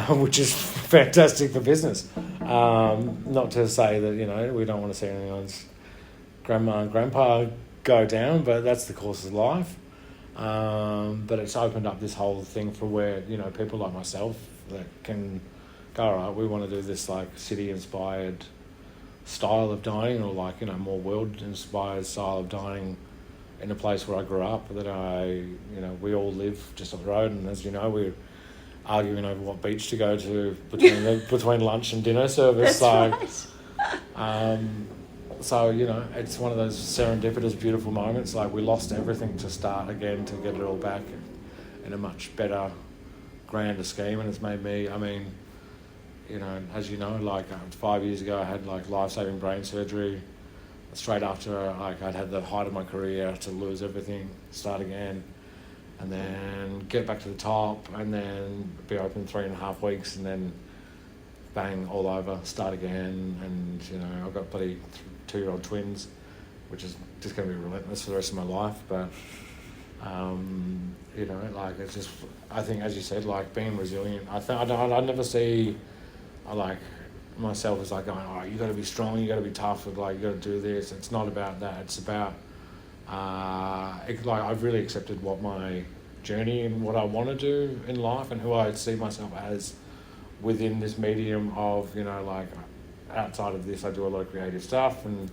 which is fantastic for business. Not to say that, we don't want to see anyone's grandma and grandpa go down, but that's the course of life. But it's opened up this whole thing for where, people like myself that can go, all right, we want to do this city-inspired style of dining, or more world-inspired style of dining in a place where I grew up, that we all live just up the road. And as you know, we're arguing over what beach to go to between lunch and dinner service. That's right. So, it's one of those serendipitous, beautiful moments. We lost everything to start again, to get it all back in a much better, grander scheme. And it's made me, you know, as you know, like 5 years ago I had like life-saving brain surgery. Straight after like I'd had the height of my career, to lose everything, start again, and then get back to the top, and then be open 3.5 weeks, and then bang, all over, start again. And you know, I've got bloody 2-year-old twins, which is just going to be relentless for the rest of my life. But you know, like it's just, I think, as you said, like being resilient. I never see, like myself as like going, oh, you got to be strong, you got to be tough, like you got to do this. It's not about that. It's about like I've really accepted what my journey and what I want to do in life and who I see myself as within this medium of, you know, like outside of this I do a lot of creative stuff, and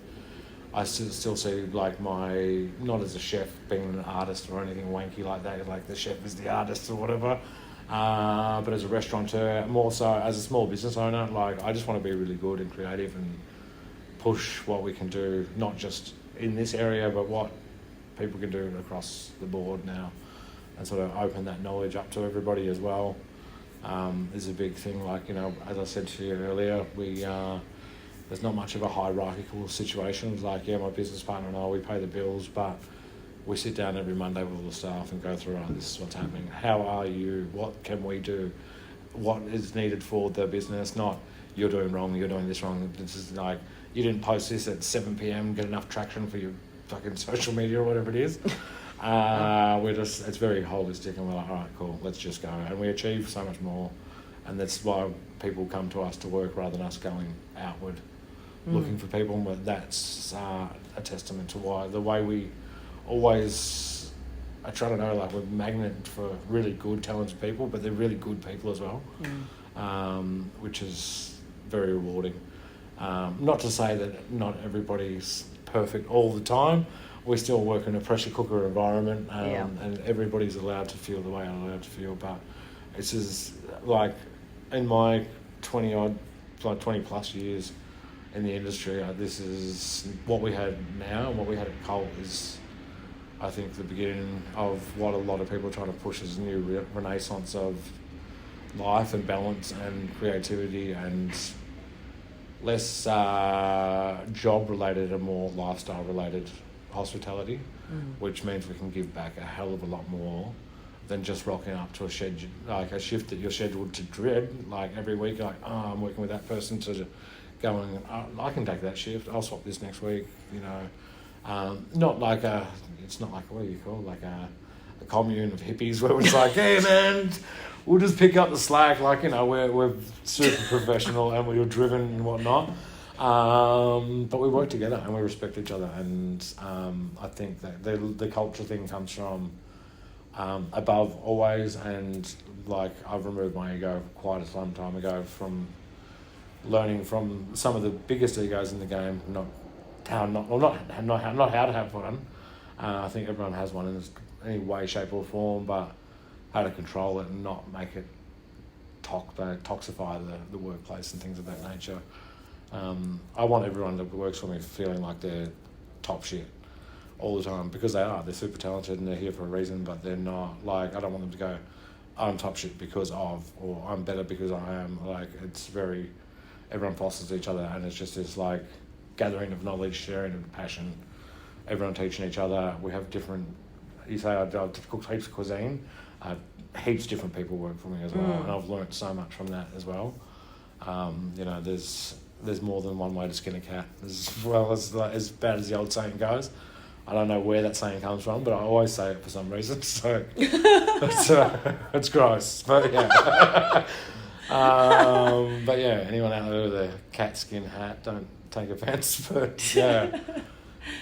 I still see like my, not as a chef being an artist or anything wanky like that, like the chef is the artist or whatever, but as a restaurateur, more so as a small business owner, like I just want to be really good and creative and push what we can do, not just in this area, but what people can do across the board now, and sort of open that knowledge up to everybody as well. Is a big thing. Like, you know, as I said to you earlier, there's not much of a hierarchical situation. It's like, yeah, my business partner and I, we pay the bills, but we sit down every Monday with all the staff and go through, oh, this is what's happening. How are you? What can we do? What is needed for the business? Not, you're doing wrong, you're doing this wrong. This is like, you didn't post this at 7 p.m, get enough traction for your fucking social media or whatever it is. It's very holistic, and we're like, all right, cool, let's just go. And we achieve so much more. And that's why people come to us to work rather than us going outward looking for people. But that's a testament to why the way we always, I try to know, like we're magnet for really good, talented people, but they're really good people as well, which is very rewarding. Not to say that not everybody's perfect all the time. We still work in a pressure cooker environment, and everybody's allowed to feel the way I'm allowed to feel. But it's just like in my 20 plus years in the industry, this is what we had now, and what we had at Colt is, I think, the beginning of what a lot of people are trying to push as a new renaissance of life and balance and creativity, and less job related and more lifestyle related hospitality, which means we can give back a hell of a lot more than just rocking up to a shift that you're scheduled to dread, like every week, like, oh, I'm working with that person, to going, I can take that shift, I'll swap this next week, you know. Not like it's not like, what do you call it, like a commune of hippies where it's like, hey man, we'll just pick up the slack, like, you know, we're super professional and we're driven and whatnot. But we work together and we respect each other, and I think that the culture thing comes from above always, and like I've removed my ego quite some time ago from learning from some of the biggest egos in the game, not how to have one. I think everyone has one in any way, shape or form, but how to control it and not make it toxify the workplace and things of that nature. I want everyone that works for me feeling like they're top shit all the time, because they're super talented and they're here for a reason, but they're not, like, I don't want them to go, I'm top shit because of, or I'm better because I am. Like, it's very, everyone fosters each other, and it's just this like gathering of knowledge, sharing of passion, everyone teaching each other. We have different, you say I've cooked heaps of cuisine, heaps different people work for me as well, and I've learnt so much from that as well. You know, there's more than one way to skin a cat, as well as bad as the old saying goes. I don't know where that saying comes from, but I always say it for some reason, so it's gross, but yeah. But yeah, anyone out there with a cat skin hat, don't take offence, but yeah.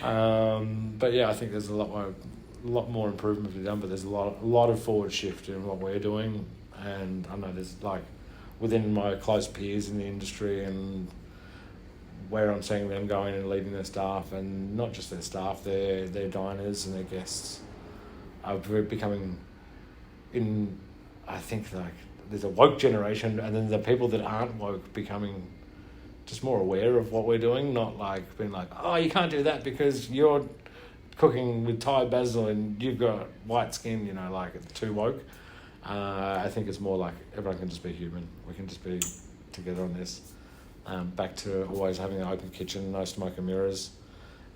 But yeah, I think there's a lot more improvement to be done, but there's a lot of forward shift in what we're doing, and I know there's like within my close peers in the industry and where I'm seeing them going and leading their staff, and not just their staff, their diners and their guests are becoming I think like there's a woke generation, and then the people that aren't woke becoming just more aware of what we're doing, not like being like, oh, you can't do that because you're cooking with Thai basil and you've got white skin, you know, like it's too woke. I think it's more like everyone can just be human. We can just be together on this. Back to always having an open kitchen, no smoke and mirrors,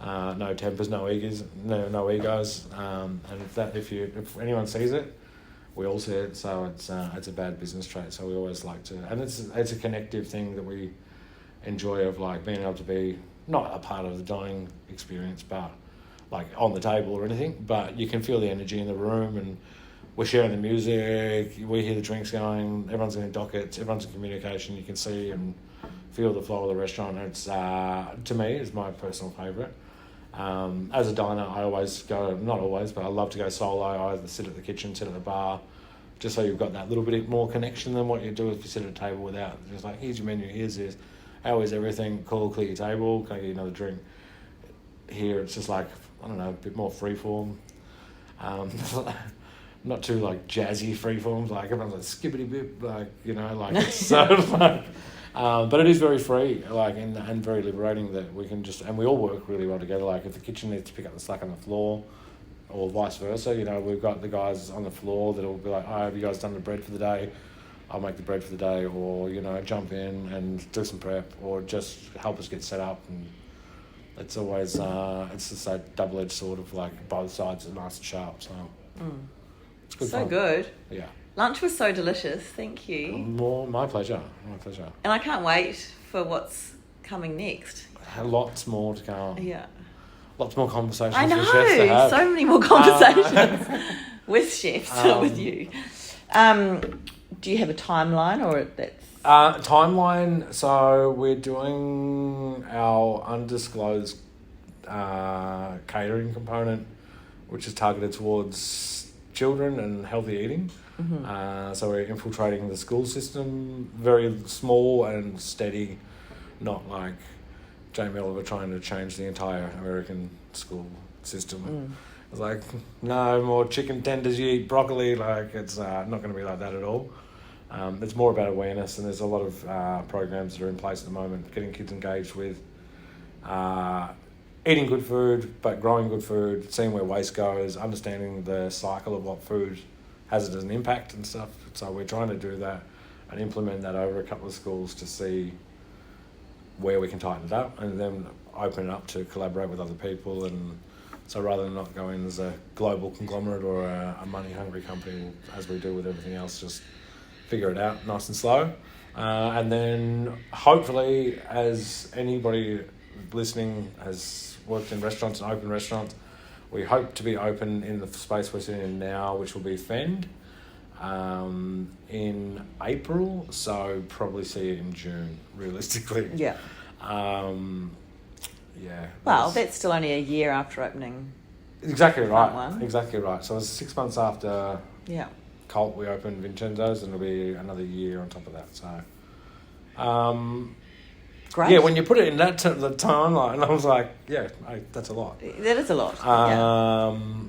no tempers, no egos, no egos. And if anyone sees it, we all see it. So it's a bad business trait. So we always like to, and it's a connective thing that we enjoy, of like being able to be not a part of the dining experience, but like on the table or anything. But you can feel the energy in the room, and we're sharing the music. We hear the drinks going. Everyone's in dockets. Everyone's in communication. You can see and feel the flow of the restaurant. It's to me, is my personal favourite. As a diner, I always go, not always, but I love to go solo. I either sit at the kitchen, sit at the bar, just so you've got that little bit more connection than what you do if you sit at a table without. Just like, here's your menu, here's this. How is everything? Cool, clear your table. Can I get you another drink? Here, it's just like, I don't know, a bit more freeform. Not too like jazzy freeforms. Like everyone's like skibbity bip, like, you know, like it's sort of like. But it is very free, like, and very liberating that we can just, and we all work really well together. Like if the kitchen needs to pick up the slack on the floor, or vice versa, you know, we've got the guys on the floor that'll be like, oh, have you guys done the bread for the day? I'll make the bread for the day, or, you know, jump in and do some prep, or just help us get set up. And it's always, it's just that double-edged sword of like both sides are nice and sharp. So it's good So fun. good. Yeah. Lunch was so delicious. Thank you. My pleasure. My pleasure. And I can't wait for what's coming next. Lots more to come. Yeah. Lots more conversations I know. with chefs to have. So many more conversations with chefs, not with you. Do you have a timeline, or that's... Timeline, so we're doing our undisclosed catering component, which is targeted towards children and healthy eating. Mm-hmm. So we're infiltrating the school system, very small and steady, not like Jamie Oliver trying to change the entire American school system. It's like, no more chicken tenders, you eat broccoli. Like, it's not going to be like that at all. It's more about awareness, and there's a lot of programs that are in place at the moment, getting kids engaged with eating good food, but growing good food, seeing where waste goes, understanding the cycle of what food has as an impact and stuff. So we're trying to do that and implement that over a couple of schools to see where we can tighten it up, and then open it up to collaborate with other people. And so rather than not going as a global conglomerate or a money-hungry company, as we do with everything else, just figure it out nice and slow. And then hopefully, as anybody listening has worked in restaurants and open restaurants, we hope to be open in the space we're sitting in now, which will be Fend, in April. So probably see it in June, realistically. Yeah. Yeah. Well, that's still only a year after opening. Exactly right. One. Exactly right. So it's 6 months after Colt, we opened Vincenzo's, and it'll be another year on top of that. So, great. Yeah, when you put it in that the timeline, I was like, yeah, that's a lot. That is a lot.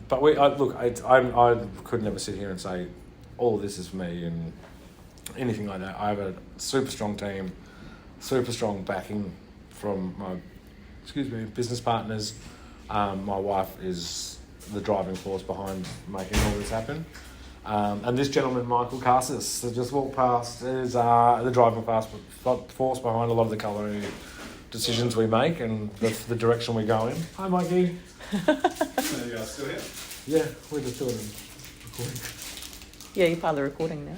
But I could never sit here and say all of this is for me and anything like that. I have a super strong team, super strong backing from my business partners. My wife is the driving force behind making all this happen. And this gentleman, Michael Cassis, that just walked past, is the driving force behind a lot of the culinary decisions we make and the direction we go in. Hi, Mikey. Are you guys still here? Yeah, we're just doing recording. Yeah, you're part of the recording now.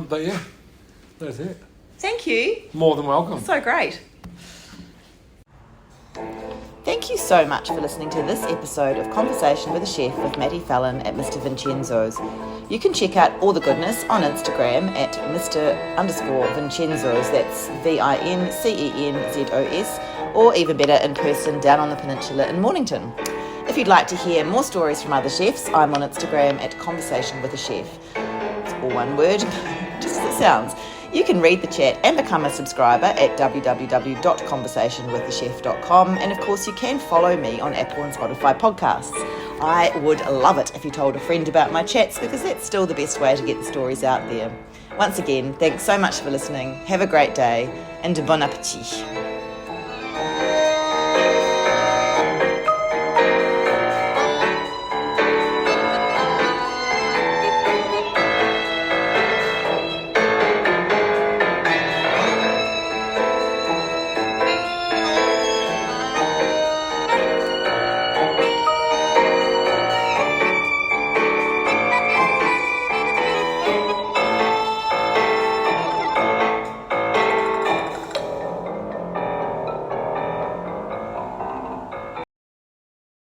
But yeah, that's it. Thank you. More than welcome. So great. Thank you so much for listening to this episode of Conversation with a Chef with Matti Fallon at Mr Vincenzo's. You can check out all the goodness on Instagram at Mr_Vincenzo's, that's VINCENZOS, or even better in person down on the peninsula in Mornington. If you'd like to hear more stories from other chefs, I'm on Instagram at Conversation with a Chef. It's all one word, just as it sounds. You can read the chat and become a subscriber at www.conversationwiththechef.com, and of course you can follow me on Apple and Spotify podcasts. I would love it if you told a friend about my chats, because that's still the best way to get the stories out there. Once again, thanks so much for listening. Have a great day and bon appétit.